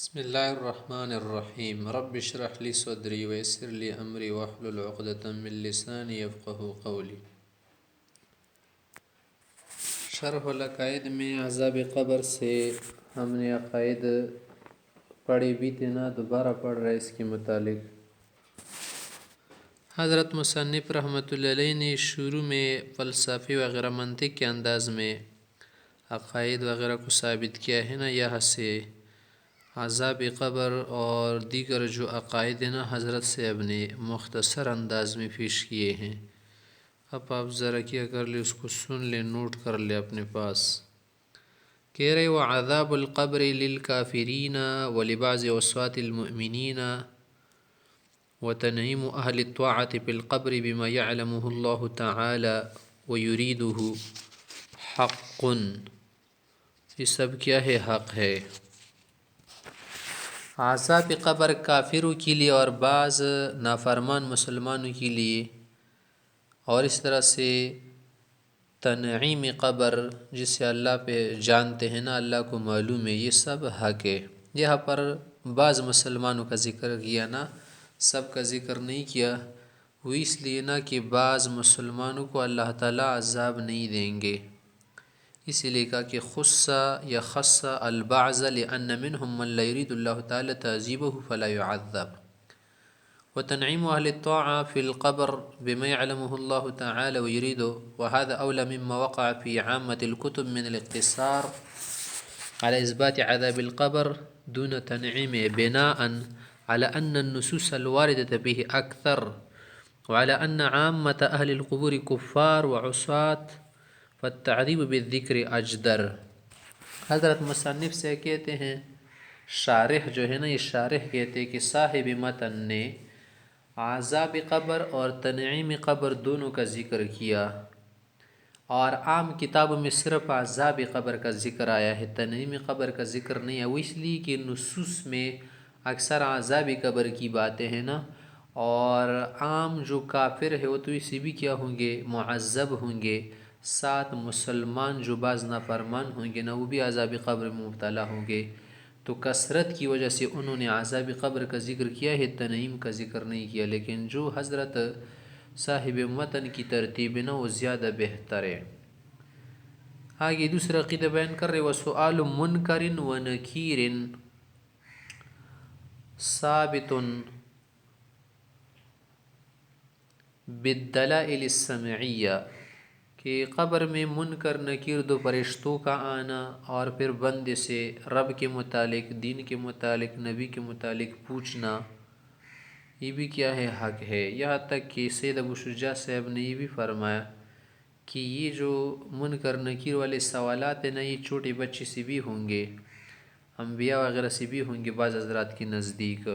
بسم الله الرحمن الرحيم رب اشرح لي صدري ويسر لي أمري واحلل عقدة من لساني يفقه قولي۔ شرح العقائد میں عذاب قبر سے ہم نے عقائد پڑھی بھی تھے نا، دوبارہ پڑھ رہے اس کے متعلق۔ حضرت مصنف رحمۃ اللہ علیہ نے شروع میں فلسفی وغیرہ منطق کے انداز میں عقائد وغیرہ کو ثابت کیا ہے نا، یہاں سے عذاب قبر اور دیگر جو عقائد ہیں نا حضرت سے اب نے مختصر انداز میں پیش کیے ہیں۔ اب آپ ذرا کیا کر لیں، اس کو سن لیں، نوٹ کر لیں اپنے پاس۔ کہہ رہے وعذاب القبر للکافرین ولبعض اصوات المؤمنین وتنعیم اہل الطاعة بالقبر بما يعلمه اللہ تعالی ويريده حق۔ یہ سب کیا ہے؟ حق ہے۔ عذاب قبر کافروں کے لیے اور بعض نافرمان مسلمانوں کے لیے، اور اس طرح سے تنعیم قبر جسے اللہ پہ جانتے ہیں نا، اللہ کو معلوم ہے، یہ سب حق ہے۔ یہاں پر بعض مسلمانوں کا ذکر کیا نا، سب کا ذکر نہیں کیا، وہ اس لیے نا کہ بعض مسلمانوں کو اللہ تعالیٰ عذاب نہیں دیں گے، اسی لیے کہا کہ خص یا خص البعض لأن منهم من لا يريد الله تعالى تعذيبه فلا يعذب وتنعيم أهل الطاعة في القبر بما يعلمه الله تعالى ويريده، وهذا أولى مما وقع في عامة الكتب من الاقتصار على إثبات عذاب القبر دون تنعيمه بناء على أن النصوص الواردة به أكثر وعلى أن عامة أهل القبور كفار وعصاة فالتعذيب بالذکر اجدر۔ حضرت مصنف سے کہتے ہیں، شارح جو ہے نا، یہ شارح کہتے ہیں کہ صاحب متن نے عذاب قبر اور تنعیم قبر دونوں کا ذکر کیا، اور عام کتابوں میں صرف عذاب قبر کا ذکر آیا ہے، تنعیم قبر کا ذکر نہیں ہے۔ وہ اس لیے کہ نصوص میں اکثر عذاب قبر کی باتیں ہیں نا، اور عام جو کافر ہے وہ تو اسی بھی کیا ہوں گے؟ معذب ہوں گے، ساتھ مسلمان جو بعض نافرمان ہوں گے نا، وہ بھی عذاب قبر میں مبتلا ہوں گے، تو کثرت کی وجہ سے انہوں نے عذاب قبر کا ذکر کیا ہے، تنعیم کا ذکر نہیں کیا۔ لیکن جو حضرت صاحب متن کی ترتیب ہے نا، وہ زیادہ بہتر ہے۔ آگے دوسرا عقیدہ بیان کر رہے وسؤال منکر ونکیر ثابت بالدلائل السمعیہ، کہ قبر میں منکر نکیر دو فرشتوں کا آنا اور پھر بندے سے رب کے متعلق، دین کے متعلق، نبی کے متعلق پوچھنا، یہ بھی کیا ہے؟ حق ہے۔ یہاں تک کہ سید ابو شجاع صاحب نے یہ بھی فرمایا کہ یہ جو منکر نکیر والے سوالات ہیں نا، یہ چھوٹے بچے سے بھی ہوں گے، انبیاء وغیرہ سے بھی ہوں گے بعض حضرات کے نزدیک،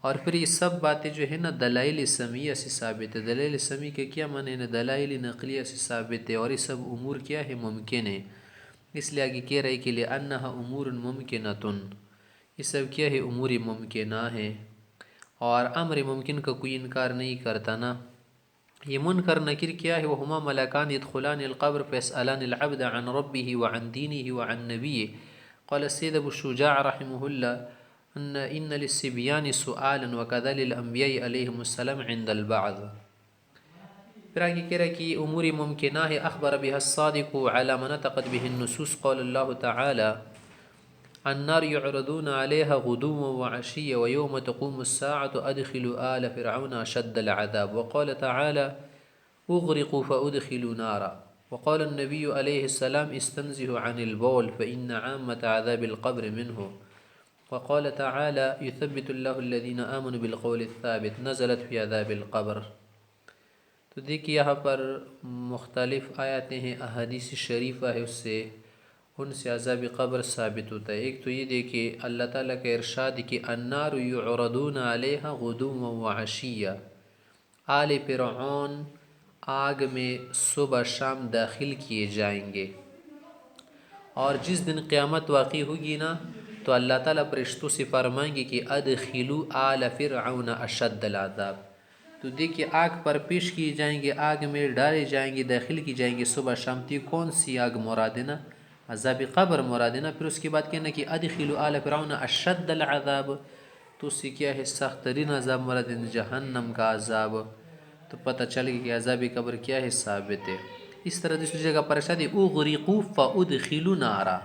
اور پھر یہ سب باتیں جو ہے نا دلائل سمیہ سے ثابت ہے۔ دلائل سمیہ کے کیا معنی ہے؟ دلائل نقلیہ سے ثابت ہے، اور یہ سب امور کیا ہے؟ ممکن ہے۔ اس لیے آگے کہہ رہے کہ لِأَنَّهَا أُمُورٌ مُمْكِنَةٌ، یہ سب کیا ہے؟ امور ممکنہ ہے، اور امر ممکن کا کوئی انکار نہیں کرتا نا۔ یہ منکر نکیر کیا ہے؟ وَهُمَا مَلَكَانِ يَدْخُلَانِ الْقَبْرَ فَيَسْأَلَانِ الْعَبْدَ عَنْ رَبِّهِ وَعَنْ دِينِهِ وَعَنْ نَبِيِّهِ۔ قال السيد ابو شجاع رحمه الله ان للصبيان سؤالا وكذا للانبياء عليهم السلام عند البعض۔ پھر آگے کہہ رہا کہ امور ممکنہ ہے، اخبر بها الصادق على ما نطقت به النصوص، قال الله تعالى النار يعرضون عليها غدوا وعشيا ويوم تقوم الساعة أدخلوا آل فرعون أشد العذاب، وقال تعالى اغرقوا فأدخلوا نارا، وقال النبي عليه السلام استنزه عن البول فإن عامة عذاب القبر منه، وقال تعالى يثبت الله الذين آمنوا بالقول الثابت، نزلت في عذاب القبر۔ تو دیکھیے یہاں پر مختلف آیاتیں ہیں، احادیث شریفہ ہے، ان سے عذاب قبر ثابت ہوتا ہے۔ ایک تو یہ دیکھیے اللہ تعالیٰ کا ارشاد کہ النار یعرضون علیہا غدوا وعشیا، آل فرعون آگ میں صبح شام داخل کیے جائیں گے، اور جس دن قیامت واقع ہوگی نا، تو اللہ تعالیٰ فرشتوں سے فرمائیں گے کہ ادخلوا آل فرعون اشد العذاب، تو دیکھیے آگ پر پیش کیے جائیں گے، آگ میں ڈالے جائیں گے، داخل کی جائیں گے صبح شام۔ تو کون سی آگ مراد ہے نا؟ عذاب قبر مراد ہے نا۔ پھر اس کے بعد کہنا کہ ادخلوا آل فرعون اشد العذاب، تو اس سے کیا ہے سخت ترین عذاب مراد ہے جہنم کا عذاب، تو پتہ چل گیا کہ عذاب قبر کیا ہے ثابت ہے۔ اس طرح دوسری جگہ پر ارشاد ہے اغرقوا فادخلوا نارا،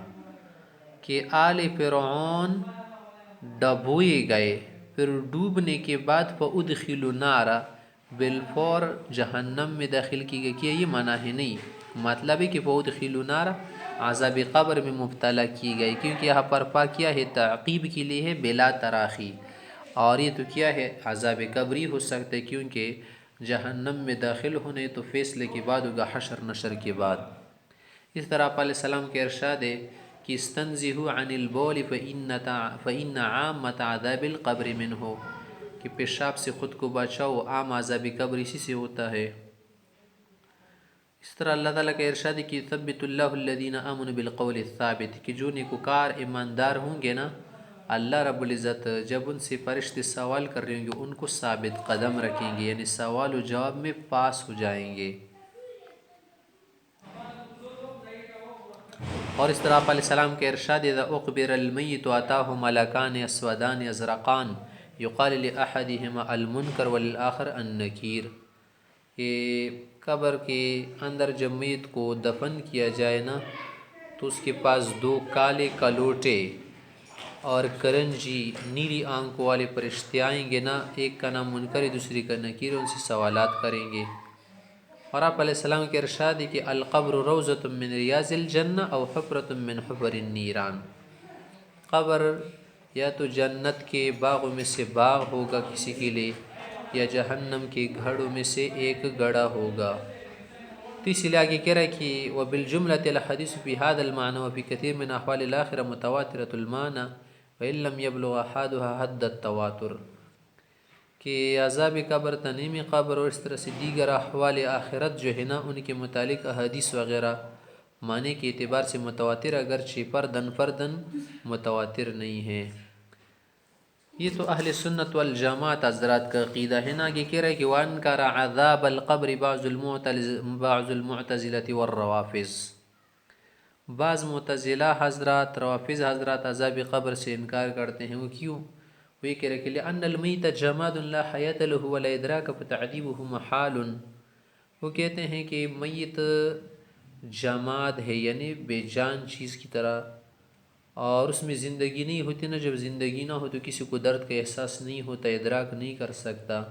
کہ آل فرعون ڈبوئے گئے، پھر ڈوبنے کے بعد فادخلوا نارا بالفور جہنم میں داخل کی گئی، کیا یہ معنی ہے نہیں، مطلب ہے کہ فادخلوا نارا عذاب قبر میں مبتلا کی گئی، کیونکہ یہاں پر پا کیا ہے تعقیب کے لیے ہے بلا تراخی، اور یہ تو کیا ہے عذاب قبری ہو سکتا ہے کیونکہ جہنم میں داخل ہونے تو فیصلے کے بعد ہوگا، حشر نشر کے بعد۔ اس طرح آپ علیہ السلام کے ارشاد ہے کہ استنزہوا عن البول فإن عامة عذاب القبر منہ، کہ پیشاب سے خود کو بچاؤ، عام عذاب قبر اسی سے ہوتا ہے۔ اس طرح اللہ تعالیٰ کا ارشاد ہے کہ ثبت اللہ الذین آمنوا بالقول الثابت، کہ جو نیکوکار ایماندار ہوں گے نا، اللہ رب العزت جب ان سے فرشتے سوال کر رہے ہوں گے ان کو ثابت قدم رکھیں گے، یعنی سوال و جواب میں پاس ہو جائیں گے۔ اور اس طرح آپ علیہ السلام کے ارشاد اذا اقبر المیت اتاہ ملکان اسودان ازرقان یقال لاحدہما المنکر وللآخر النکیر، کہ قبر کے اندر جب میت کو دفن کیا جائے نا تو اس کے پاس دو کالے کلوٹے اور کرنجی نیلی آنکھوں والے فرشتے آئیں گے نا، ایک کا نام منکر ہے دوسری کا نکیر، ان سے سوالات کریں گے۔ اور آپ علیہ السلام کے ارشاد ہے کہ القبر روضۃ من ریاض الجنہ او حفرۃ من حفر النیران، قبر یا تو جنت کے باغوں میں سے باغ ہوگا کسی کے لیے، یا جہنم کے گھڑوں میں سے ایک گڑھا ہوگا۔ تو اسی لیے آگے کہہ رہا ہے کہ وبالجملۃ الحدیث فی هذا المعنى وفی کثیر من احوال الاخرہ متواترۃ المعنى وان لم یبلغ احدها حد التواتر، کہ عذاب قبر، تنعیم قبر اور اس طرح سے دیگر احوال آخرت جو ہے نا ان کے متعلق احادیث وغیرہ معنی کے اعتبار سے متواتر، اگرچہ فردن متواتر نہیں ہے۔ یہ تو اہل سنت والجماعت حضرات کا عقیدہ ہے نا۔ آگے کہہ رہے کہ وانکر عذاب القبر بعض المعتزلة والروافض، بعض معتزلہ حضرات روافض حضرات عذاب قبر سے انکار کرتے ہیں۔ وہ کیوں؟ وہ یہ کہہ رہے کہ لأن المیت جماد لا حیاة له ولا ادراک فتعذیبه محال، وہ کہتے ہیں کہ میت جماد ہے یعنی بے جان چیز کی طرح، اور اس میں زندگی نہیں ہوتی نا، جب زندگی نہ ہو تو کسی کو درد کا احساس نہیں ہوتا، ادراک نہیں کر سکتا،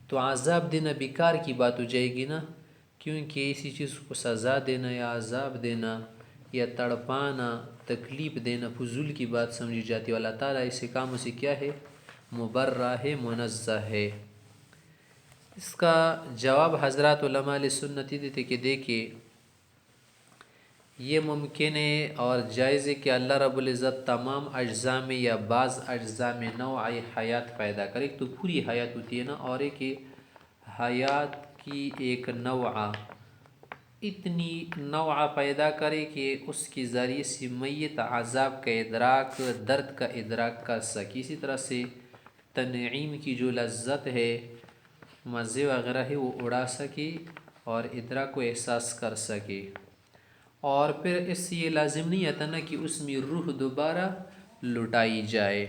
تو عذاب دینا بیکار کی بات ہو جائے گی نا، کیونکہ اسی چیز کو سزا دینا یا عذاب دینا یا تڑپانا تکلیف دینا فضول کی بات سمجھی جاتی ہے، اللہ تعالیٰ ایسے کاموں سے کیا ہے مبرہ ہے، منزہ ہے۔ اس کا جواب حضرات علماء علیہ سنت دیتے کہ دیکھیں یہ ممکن ہے اور جائز ہے کہ اللہ رب العزت تمام اجزاء میں یا بعض اجزاء میں نوع حیات پیدا کرے، ایک تو پوری حیات ہوتی ہے نا، اور ایک حیات کی ایک نوعہ، اتنی نوعہ پیدا کرے کہ اس کے ذریعے سے میت عذاب کا ادراک، درد کا ادراک کر سکے، اسی طرح سے تنعیم کی جو لذت ہے، مزے وغیرہ ہے، وہ اڑا سکے اور ادراک کو احساس کر سکے۔ اور پھر اس سے یہ لازم نہیں آتا نا کہ اس میں روح دوبارہ لٹائی جائے،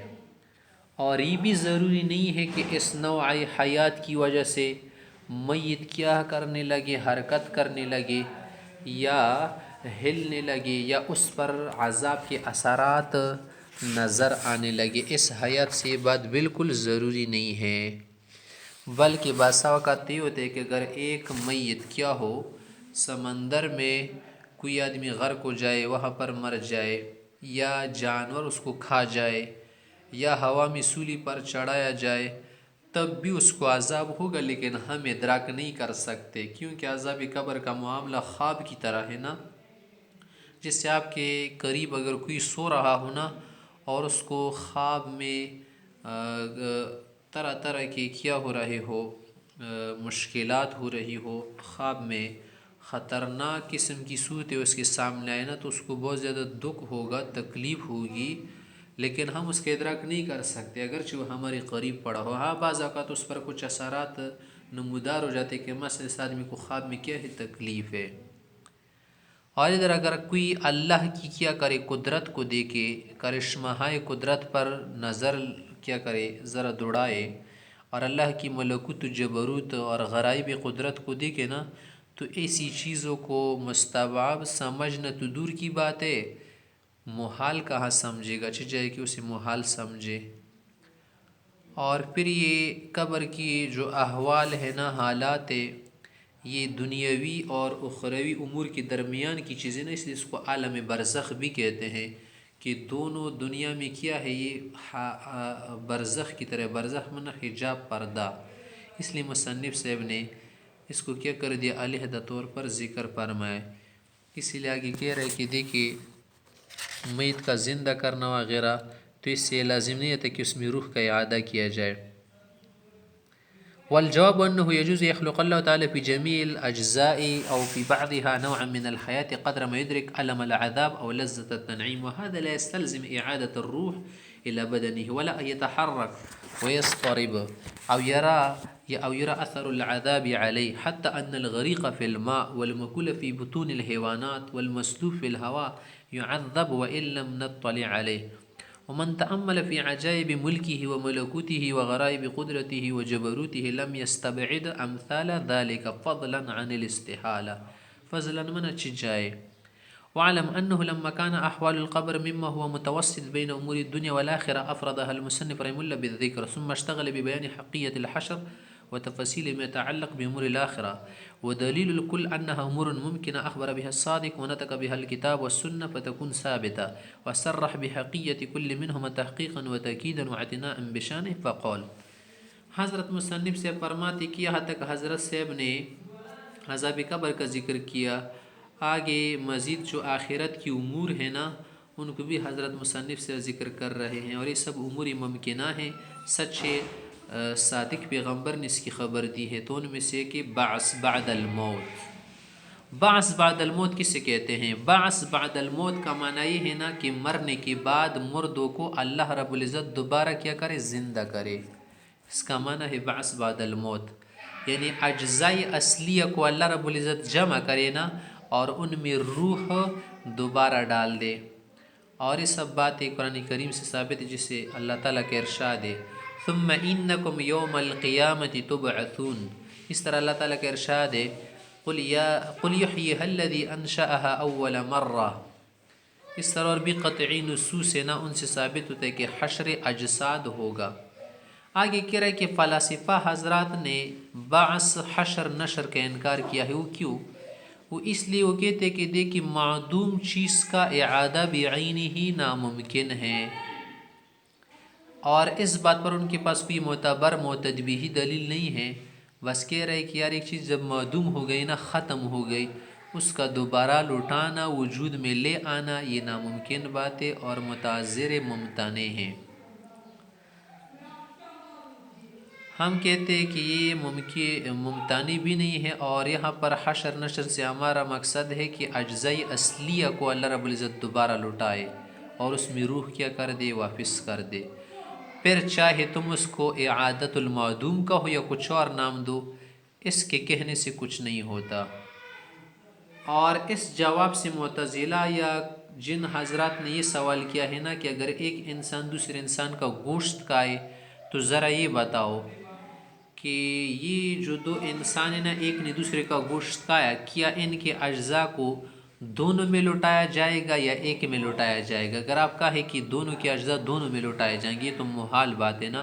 اور یہ بھی ضروری نہیں ہے کہ اس نوع حیات کی وجہ سے میت کیا کرنے لگے، حرکت کرنے لگے یا ہلنے لگے یا اس پر عذاب کے اثرات نظر آنے لگے، اس حیات سے یہ بات بالکل ضروری نہیں ہے۔ بلکہ بعض اوقات یہ ہوتا ہے کہ اگر ایک میت کیا ہو سمندر میں کوئی آدمی غرق ہو جائے، وہاں پر مر جائے، یا جانور اس کو کھا جائے، یا ہوا میں سولی پر چڑھایا جائے، تب بھی اس کو عذاب ہوگا، لیکن ہم ادراک نہیں کر سکتے، کیونکہ عذاب قبر کا معاملہ خواب کی طرح ہے نا، جس سے آپ کے قریب اگر کوئی سو رہا ہو نا اور اس کو خواب میں طرح طرح کے کیا ہو رہے ہو، مشکلات ہو رہی ہو، خواب میں خطرناک قسم کی صورت اس کے سامنے آئے نا، تو اس کو بہت زیادہ دکھ ہوگا، تکلیف ہوگی، لیکن ہم اس کے ادراک نہیں کر سکتے اگرچہ وہ ہمارے قریب پڑا ہو۔ ہاں بعض اوقات اس پر کچھ اثرات نمودار ہو جاتے کہ مثلا اس آدمی کو خواب میں کیا ہے تکلیف ہے۔ اور ادھر اگر کوئی اللہ کی کیا کرے قدرت کو دیکھے، کرشمہ قدرت پر نظر کیا کرے ذرا دوڑائے، اور اللہ کی ملکوت جبروت اور غرائب قدرت کو دیکھے نا، تو ایسی چیزوں کو مستبعب سمجھنا تو دور کی بات ہے، محال کہاں سمجھے گا، جائے کہ اسے محال سمجھے۔ اور پھر یہ قبر کی جو احوال ہے نا، حالات ہے، یہ دنیاوی اور اخروی امور کے درمیان کی چیزیں نا، اس لیے اس کو عالم برزخ بھی کہتے ہیں، کہ دونوں دنیا میں کیا ہے، یہ برزخ کی طرح، برزخ میں نا حجاب پردہ، اس لیے مصنف صاحب نے اس کو کیا کر دیا، علیحدہ طور پر ذکر فرمائے۔ اسی لیے آگے کہہ رہے کہ دیکھیے میت کا زندہ کرنا وغیرہ، تو اس سے لازم نہیں ہے کہ اس میں روح کا اعادہ کیا جائے۔ والجواب أنه يجوز يخلق الله تعالى في جميع الأجزاء أو في بعضها نوعا من الحياة قدر ما يدرك ألم العذاب أو لذة التنعيم، وهذا لا يستلزم إعادة الروح إلى بدنه ولا أن يتحرك ويضطرب أو يرى أثر العذاب عليه، حتى أن الغريق في الماء والمأكول في بطون الحيوانات والمسلوب في الهواء يعذب وإن لم نطلع عليه. ومن تأمل في عجائب ملكه وملكوته وغرائب قدرته وجبروته لم يستبعد أمثال ذلك فضلا عن الاستحالة، فضلا من الشجاع. واعلم أنه لما كان أحوال القبر مما هو متوسط بين أمور الدنيا والآخرة أفردها المصنف رحمه الله بالذكر، ثم اشتغل ببيان حقية الحشر وتفاصيل ما يتعلق بأمور الآخرة، ودليل الكل أنها أمور ممكنة أخبر بها الصادق ونطق بها الكتاب والسنة فتكون ثابتة، وصرح بحقية كل منهما تحقيقا وتأكيدا واعتناء بشانه فقال. حضرت مصنف سے فرماتے کہ یہاں تک حضرت صاحب نے عذاب قبر کا ذکر کیا، آگے مزید جو آخرت کی امور ہیں نا، ان کو بھی حضرت مصنف سے ذکر کر رہے ہیں، اور یہ سب امور ممکنہ ہیں، سچے صادق پیغمبر نے اس کی خبر دی ہے۔ تو ان میں سے کہ بعث بعد الموت، بعث بعد الموت کسے کہتے ہیں؟ بعث بعد الموت کا معنی یہ ہے نا کہ مرنے کے بعد مردوں کو اللہ رب العزت دوبارہ کیا کرے، زندہ کرے، اس کا معنی ہے بعث بعد الموت، یعنی اجزاء اصلیہ کو اللہ رب العزت جمع کرے نا، اور ان میں روح دوبارہ ڈال دے۔ اور یہ سب باتیں قرآن کریم سے ثابت ہے، جسے اللہ تعالیٰ کے ارشاد ہے ثم انکم یوم القیامت تبعثون، اس طرح اللہ تعالیٰ کا ارشاد ہے قل یحییها الذی انشأها اول مرہ، اس طرح اور بھی قطعی نصوص ہے نا، ان سے ثابت ہوتا ہے کہ حشر اجساد ہوگا۔ آگے کہہ رہا ہے کہ فلاسفہ حضرات نے بعث حشر نشر کا انکار کیا ہے، وہ کیوں؟ وہ اس لیے وہ کہتے کہ دیکھیں معدوم چیز کا اعادہ بعینہ ہی ناممکن ہے، اور اس بات پر ان کے پاس کوئی معتبر معتدبی دلیل نہیں ہے، بس کہہ رہے کہ یار ایک چیز جب معدوم ہو گئی نا، ختم ہو گئی، اس کا دوبارہ لوٹانا، وجود میں لے آنا، یہ ناممکن باتیں اور متعذر ممتنع ہیں۔ ہم کہتے ہیں کہ یہ ممتنع بھی نہیں ہے، اور یہاں پر حشر نشر سے ہمارا مقصد ہے کہ اجزاء اصلیہ کو اللہ رب العزت دوبارہ لوٹائے اور اس میں روح کیا کر دے، واپس کر دے، پھر چاہے تم اس کو اعادت المعدوم کا ہو یا کچھ اور نام دو، اس کے کہنے سے کچھ نہیں ہوتا۔ اور اس جواب سے معتزلہ یا جن حضرات نے یہ سوال کیا ہے نا کہ اگر ایک انسان دوسرے انسان کا گوشت کھائے تو ذرا یہ بتاؤ کہ یہ جو دو انسان ہیں نا، ایک نے دوسرے کا گوشت کھایا، کیا ان کے اجزاء کو دونوں میں لوٹایا جائے گا یا ایک میں لوٹایا جائے گا؟ اگر آپ کہیں کہ دونوں کے اجزاء دونوں میں لوٹائے جائیں گے، یہ تو محال بات ہے نا۔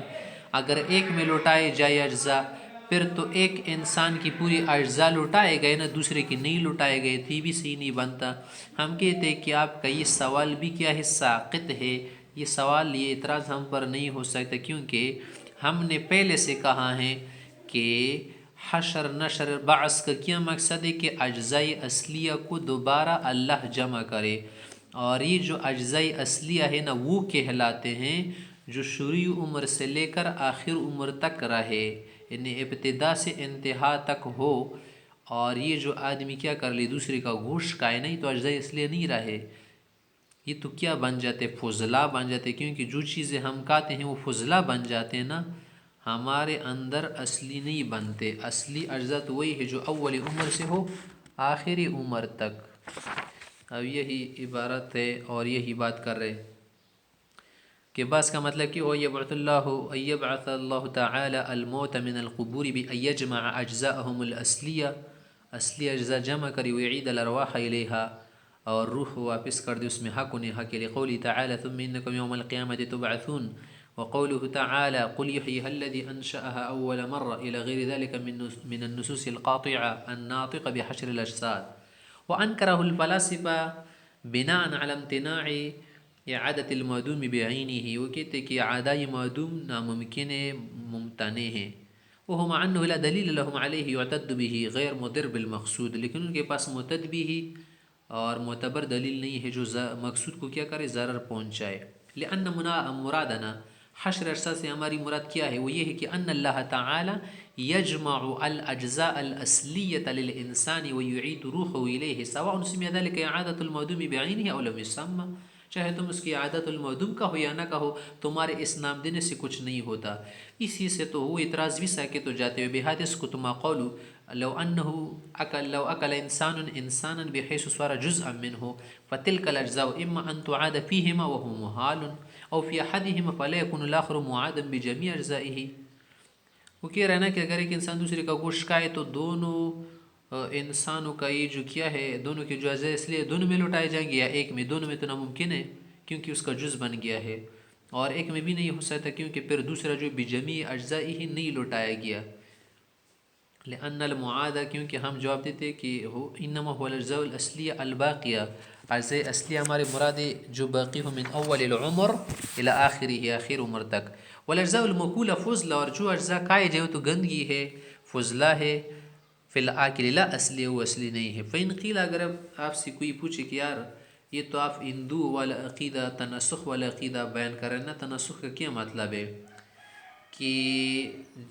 اگر ایک میں لوٹائے جائے اجزاء، پھر تو ایک انسان کی پوری اجزاء لوٹائے گئے نا، دوسرے کی نہیں لوٹائے گئے تو یہ بھی صحیح نہیں بنتا۔ ہم کہتے ہیں کہ آپ کا یہ سوال بھی کیا ہے، ساقط ہے، یہ سوال، یہ اعتراض ہم پر نہیں ہو سکتا، کیونکہ ہم نے پہلے سے کہا ہے کہ حشر نشر بعث کا کیا مقصد ہے کہ اجزاء اصلیہ کو دوبارہ اللہ جمع کرے، اور یہ جو اجزاء اصلیہ ہے نا، وہ کہلاتے ہیں جو شروع عمر سے لے کر آخر عمر تک رہے، یعنی ابتدا سے انتہا تک ہو، اور یہ جو آدمی کیا کر لے، دوسرے کا گوشت کھائے نہیں، تو اجزاء اصلیہ نہیں رہے، یہ تو کیا بن جاتے، فضلہ بن جاتے، کیونکہ جو چیزیں ہم کھاتے ہیں وہ فضلہ بن جاتے ہیں نا، ہمارے اندر اصلی نہیں بنتے۔ اصلی اجزاء تو وہی ہے جو اول عمر سے ہو آخری عمر تک۔ اب یہی عبارت ہے اور یہی بات کر رہے کہ بعض کا مطلب کہ یبعث اللہ تعالی الموت من القبور بأن یجمع اجزاءهم الاصلیہ اصلی اجزاء جمع کری ویعید الارواح الیہا اور روح واپس کر دے اس میں حق انہیں حق لقوله تعالی ثم انکم یوم القیامت تبعثون وقوله تعالی قل یحییها الذی انشأها اول مرة الى غیر ذلك من النصوص القاطعة الناطقة بحشر الاجساد وانکره الفلاسفة بناء على امتناع اعادت المعدوم بعینه، وہ کہتے کہ اعادۂ معدوم ناممکن ممتنع ہیں، وہ مع انه لا دلیل لهم علیہ یعتد به غیر مضر بالمقصود، لیکن ان کے پاس معتد به اور معتبر دلیل نہیں ہے جو مقصود کو کیا کرے ضرر پہنچائے۔ لأن مرادنا حشر اجزاء سے ہماری مراد کیا ہے، وہ یہ ہے کہ ان اللہ تعالی یجمع الاجزاء الاصلیۃ للانسان ویعید روحه الیہ سواء سمع ذلك اعادۃ المعدوم بعینه او لم یسمى، چاہے تم اس کی عادت المعدوم کا ہو یا نہ کہو، تمہارے اس نام دینے سے کچھ نہیں ہوتا۔ اسی سے تو وہ اعتراض بھی ساکت ہو جاتے ہوئے بحادث کتما قولو لو اکل انسان انسانا بحیث صار جزءا منه فتلك الاجزاء اما ان تعاد فيهما وهو محال او في احدهما فلا يكون الاخر معادا بجميع اجزائه۔ وہ کہہ رہا ہے نا کہ اگر ایک انسان دوسرے کا گوشت کھائے تو دونوں انسانوں کا یہ جو کیا ہے دونوں کے جو اجزاء اس لیے دونوں میں لوٹائے جائیں گے یا ایک میں، دونوں میں تو ناممکن ہے کیونکہ اس کا جز بن گیا ہے، اور ایک میں بھی نہیں ہو سکتا کیونکہ پھر دوسرا جو بجمیع اجزائی ہی نہیں لوٹایا گیا۔ لأن المعادہ کیونکہ ہم جواب دیتے کہ ہو انما هو الاجزاء الاصلیہ الباقیہ، اجزاء اصلیہ ہمارے مراد جو باقی ہو من اول العمر الى آخری آخر عمر تک، والاجزاء الموکولہ فضلہ، اور جو اجزاء کھائے جائے تو گندگی ہے فضلہ ہے، فی الآکل لا اصلی، وہ اصلی نہیں ہے۔ فإن قیل، اگر آپ سے کوئی پوچھے کہ یار یہ تو آپ ہندو والا عقیدہ تناسخ والا عقیدہ بیان کر رہے ہیں نا، تناسخ کا کیا مطلب ہے کہ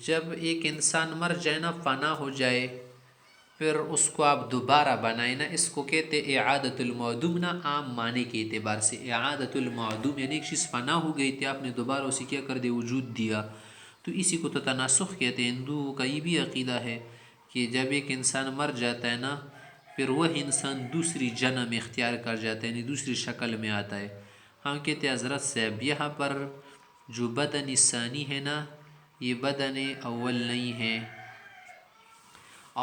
جب ایک انسان مر جائے نا، فنا ہو جائے، پھر اس کو آپ دوبارہ بنائیں نا، اس کو کہتے اعادت المعدوم نا، عام معنی کے اعتبار سے اعادت المعدوم یعنی ایک چیز فنا ہو گئی تھی، آپ نے دوبارہ اسے کیا کر دے وجود دیا، تو اسی کو تو تناسخ کہتے ہیں۔ ہندو کا یہ بھی عقیدہ ہے کہ جب ایک انسان مر جاتا ہے نا، پھر وہ انسان دوسری جنم اختیار کر جاتا ہے، یعنی دوسری شکل میں آتا ہے۔ ہم کہتے ہیں حضرت صاحب یہاں پر جو بدن ثانی ہے نا، یہ بدن اول نہیں ہے،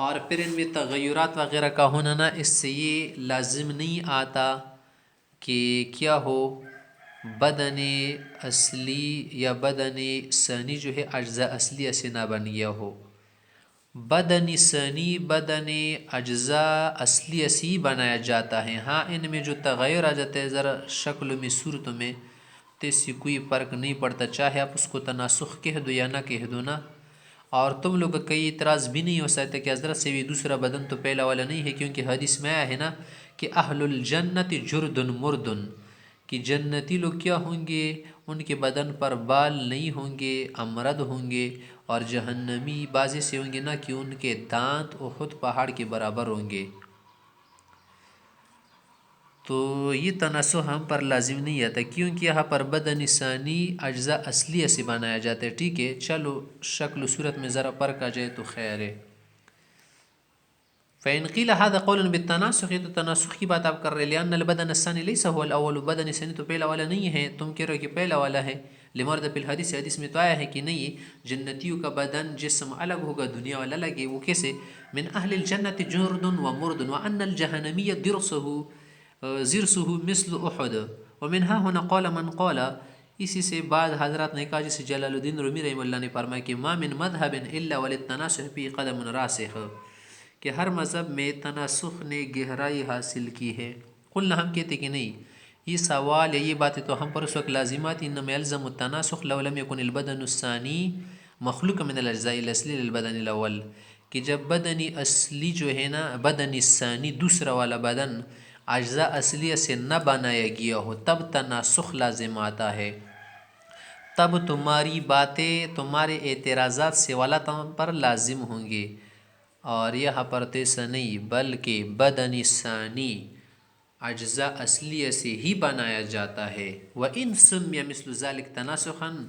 اور پھر ان میں تغیرات وغیرہ کا ہونا نا، اس سے یہ لازم نہیں آتا کہ کیا ہو بدن اصلی یا بدن ثانی جو ہے اجزاء اصلیہ سے نہ بن گیا ہو۔ بدن ثانی بدن اجزاء اصلیہ سے ہی بنایا جاتا ہے، ہاں ان میں جو تغیر آ جاتا ہے ذرا شکل میں صورت میں، تو اس سے کوئی فرق نہیں پڑتا، چاہے آپ اس کو تناسخ کہہ دو یا نہ کہہ دو نا۔ اور تم لوگ کا کئی اعتراض بھی نہیں ہو سکتا کہ حضرت سے بھی دوسرا بدن تو پہلا والا نہیں ہے، کیونکہ حدیث میں آیا ہے نا کہ اہل الجنت جرد مردن، کہ جنتی لوگ کیا ہوں گے، ان کے بدن پر بال نہیں ہوں گے، امرد ہوں گے، اور جہنمی بازی سے ہوں گے نا کہ ان کے دانت احد پہاڑ کے برابر ہوں گے۔ تو یہ تناسخ ہم پر لازم نہیں آتا کیونکہ یہاں پر بدن ثانی اجزاء اصلیہ سے بنایا جاتا ہے۔ ٹھیک ہے، چلو شکل و صورت میں ذرا فرق آ جائے تو خیر ہے۔ فإن قیل هذا قول بالتناسخ، یہ تو تناسخ کی بات آپ کر رہے ہیں، لأن البدن الثانی ليس هو الأول، بدن ثانی تو پہلا والا نہیں ہے، تم کہہ رہے کہ پہلا والا ہے، لمرد فی الحدیث، حدیث میں تو آیا ہے کہ نہیں، جنتیوں کا بدن جسم الگ ہوگا، دنیا والا الگ ہے۔ وہ کیسے؟ من اہل الجنت جرد ومرد وان الجہنمی ضرسه مثل احد ومنها هنا قال من قال، اسی سے بعد حضرات نے کہا، جسے جلال الدین رومی رحمہ اللہ نے فرمایا کہ ما من مذہب الا وللتناسخ فی قدم راسخ، کہ ہر مذہب میں تناسخ نے گہرائی حاصل کی ہے۔ قلنا، ہم کہتے کہ نہیں، یہ سوال یا یہ باتیں تو ہم پر اس وقت لازمات، انما يلزم التناسخ لو لم يكن البدن الثانی مخلوق من الاجزاء الاصلی للبدن الاول، کہ جب بدن اصلی جو ہے نا، بدن ثانی دوسرا والا بدن اجزاء اصلیہ سے نہ بنایا گیا ہو، تب تناسخ لازم آتا ہے، تب تمہاری باتیں تمہارے اعتراضات سے والا تم پر لازم ہوں گے۔ اور یہاں پر تو ایسا نہیں، بلکہ بدن ثانی اجزاء اصلیہ سے ہی بنایا جاتا ہے۔ وَإِن سُمِّيَ مِثْلُ ذَلِكَ تَنَاسُخًا،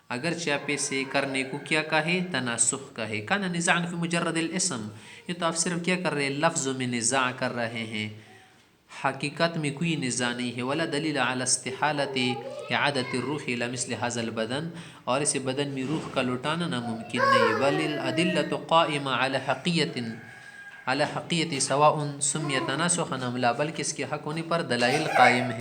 اگرچہ آپ اسے کرنے کو کیا کہے، تناسخ کہے۔ كَانَ نِزَاعًا فِي مُجَرَّدِ الْاسْم، یہ تو آپ صرف کیا کر رہے ہیں، لفظوں میں نزاع کر رہے ہیں، حقیقت میں کوئی نزاع نہیں ہے. ولا دلیل علی استحالت اعادت الروح الى مثل هذا البدن، اور اسے بدن میں روح کا لوٹانا ناممکن نہیں. بل الادلۃ قائمہ علی حقیت سواء سمیت تناسخا ام لا، بلکہ اس کے حق ہونے پر دلائل قائم ہیں.